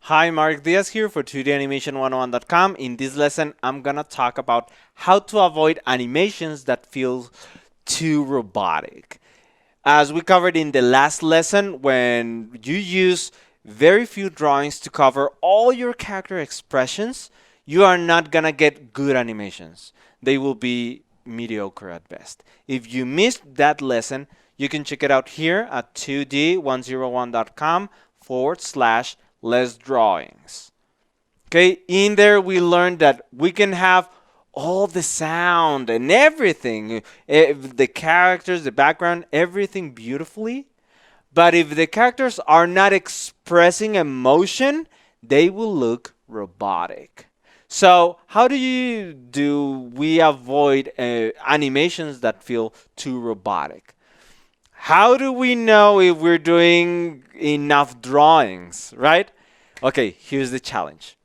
Hi, Mark Diaz here for 2danimation101.com. In this lesson, I'm gonna talk about how to avoid animations that feel too robotic. As we covered in the last lesson, when you use very few drawings to cover all your character expressions, you are not gonna get good animations. They will be mediocre at best. If you missed that lesson, you can check it out here at 2d101.com / less drawings. Okay, in there we learned that we can have all the sound and everything, the characters, the background, everything beautifully. But if the characters are not expressing emotion, they will look robotic. So how do we avoid animations that feel too robotic? How do we know if we're doing enough drawings, right? Okay, here's the challenge.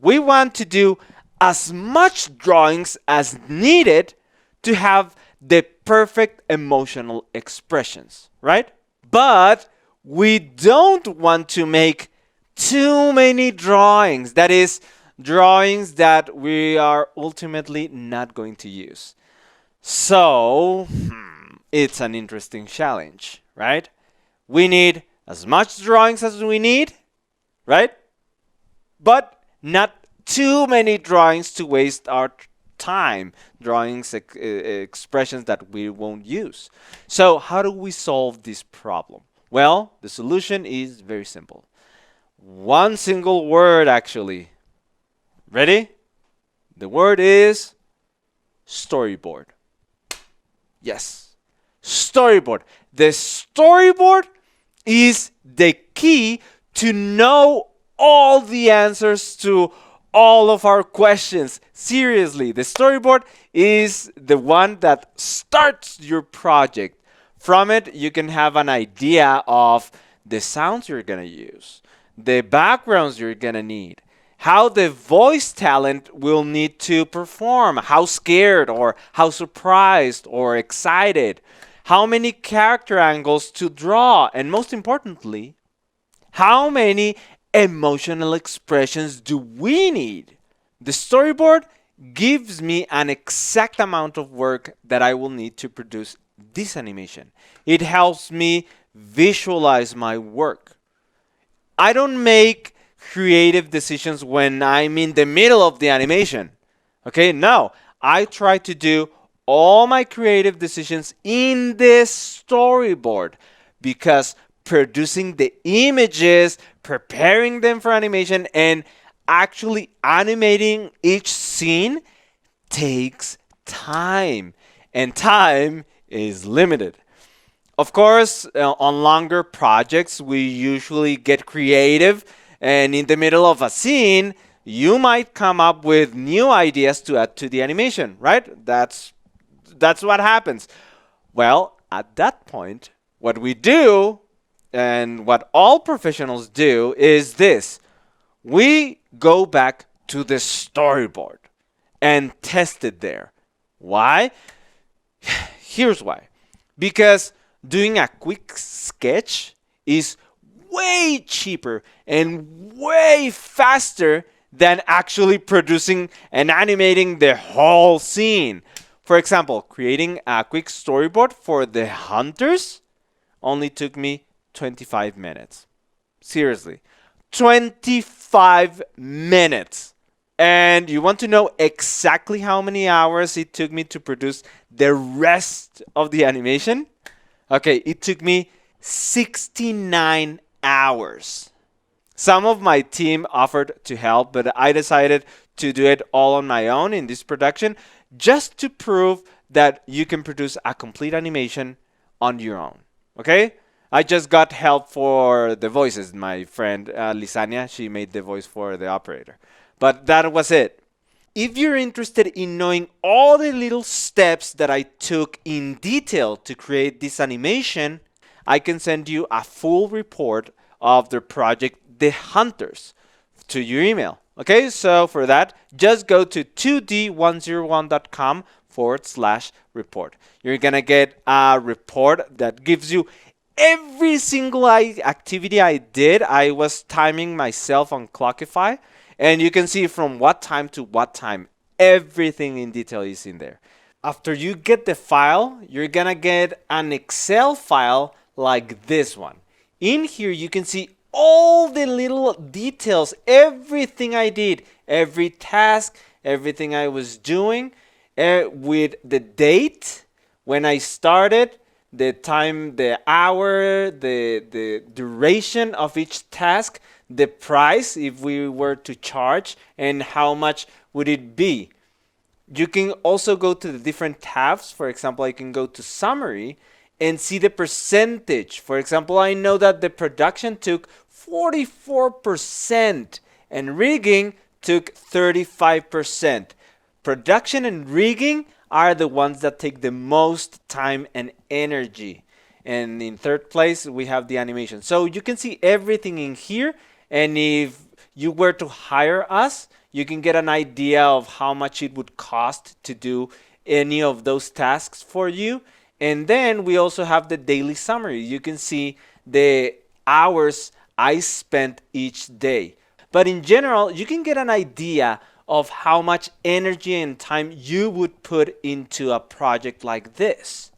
We want to do as much drawings as needed to have the perfect emotional expressions, right? But we don't want to make too many drawings. That is, drawings that we are ultimately not going to use. So, it's an interesting challenge, right? We need as much drawings as we need, right? But not too many drawings to waste our time, drawings, expressions that we won't use. So how do we solve this problem? Well, the solution is very simple. One single word, actually. Ready? The word is storyboard. Yes, storyboard. The storyboard is the key to know all the answers to all of our questions. Seriously, the storyboard is the one that starts your project. From it, you can have an idea of the sounds you're going to use, the backgrounds you're going to need, how the voice talent will need to perform, how scared or how surprised or excited, how many character angles to draw, and most importantly, how many emotional expressions do we need? The storyboard gives me an exact amount of work that I will need to produce this animation. It helps me visualize my work. I don't make creative decisions when I'm in the middle of the animation. Okay, no. I try to do all my creative decisions in this storyboard because producing the images, preparing them for animation, and actually animating each scene takes time. And time is limited. Of course, on longer projects, we usually get creative, and in the middle of a scene, you might come up with new ideas to add to the animation, right? That's what happens. Well, at that point, what we do and what all professionals do is this. We go back to the storyboard and test it there. Why? Here's why. Because doing a quick sketch is way cheaper and way faster than actually producing and animating the whole scene. For example, creating a quick storyboard for the hunters only took me 25 minutes. Seriously, 25 minutes. And you want to know exactly how many hours it took me to produce the rest of the animation? Okay, it took me 69 hours. Some of my team offered to help, but I decided to do it all on my own in this production just to prove that you can produce a complete animation on your own. Okay? I just got help for the voices. My friend Lisania, she made the voice for the operator. But that was it. If you're interested in knowing all the little steps that I took in detail to create this animation, I can send you a full report of the project The Hunters to your email. Okay, so for that, just go to 2d101.com /report. You're going to get a report that gives you every single activity I did, I was timing myself on Clockify. And you can see from what time to what time. Everything in detail is in there. After you get the file, you're gonna get an Excel file like this one. In here, you can see all the little details, everything I did, every task, everything I was doing, with the date, when I started, the time, the hour, the duration of each task, the price if we were to charge, and how much would it be. You can also go to the different tabs. For example, I can go to summary and see the percentage. For example, I know that the production took 44% and rigging took 35%. Production and rigging are the ones that take the most time and energy. And in third place, we have the animation. So you can see everything in here. And if you were to hire us, you can get an idea of how much it would cost to do any of those tasks for you. And then we also have the daily summary. You can see the hours I spent each day. But in general, you can get an idea of how much energy and time you would put into a project like this.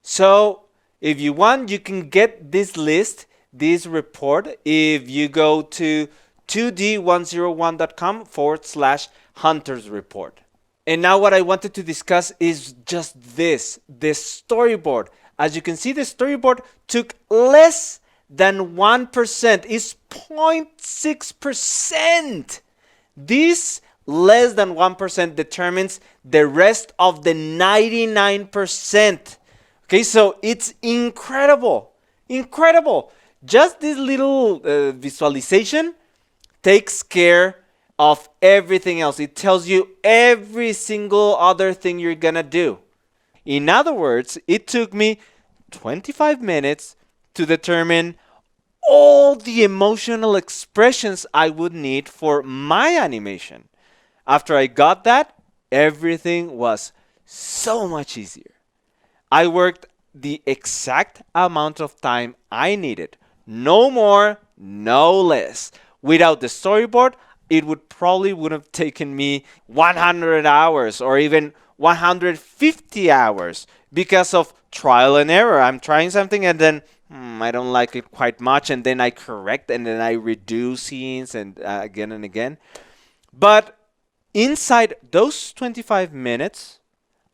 So if you want, you can get this list, this report, if you go to 2d101.com/hunters report. And now what I wanted to discuss is just this, the storyboard. As you can see, the storyboard took less than 1%. It's 0.6%. This less than 1% determines the rest of the 99%. Okay, so it's incredible. Incredible. Just this little visualization takes care of everything else. It tells you every single other thing you're gonna do. In other words, it took me 25 minutes to determine all the emotional expressions I would need for my animation. After I got that, everything was so much easier. I worked the exact amount of time I needed. No more, no less. Without the storyboard, it would have taken me 100 hours or even 150 hours because of trial and error. I'm trying something and then I don't like it quite much, and then I correct and then I redo scenes and again and again. But inside those 25 minutes,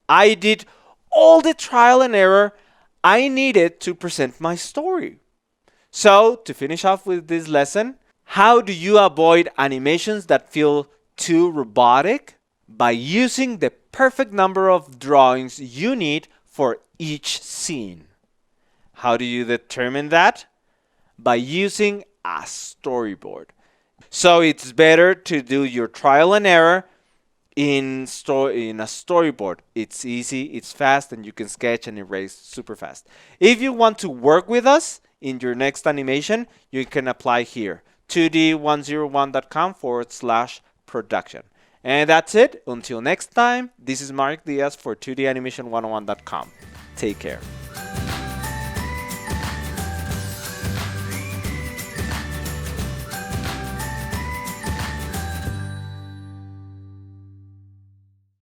I did all the trial and error I needed to present my story. So to finish off with this lesson, how do you avoid animations that feel too robotic? By using the perfect number of drawings you need for each scene. How do you determine that? By using a storyboard. So it's better to do your trial and error in a storyboard. It's easy, it's fast, and you can sketch and erase super fast. If you want to work with us in your next animation, you can apply here. 2d101.com/production. And that's it. Until next time, this is Mark Diaz for 2danimation101.com. Take care.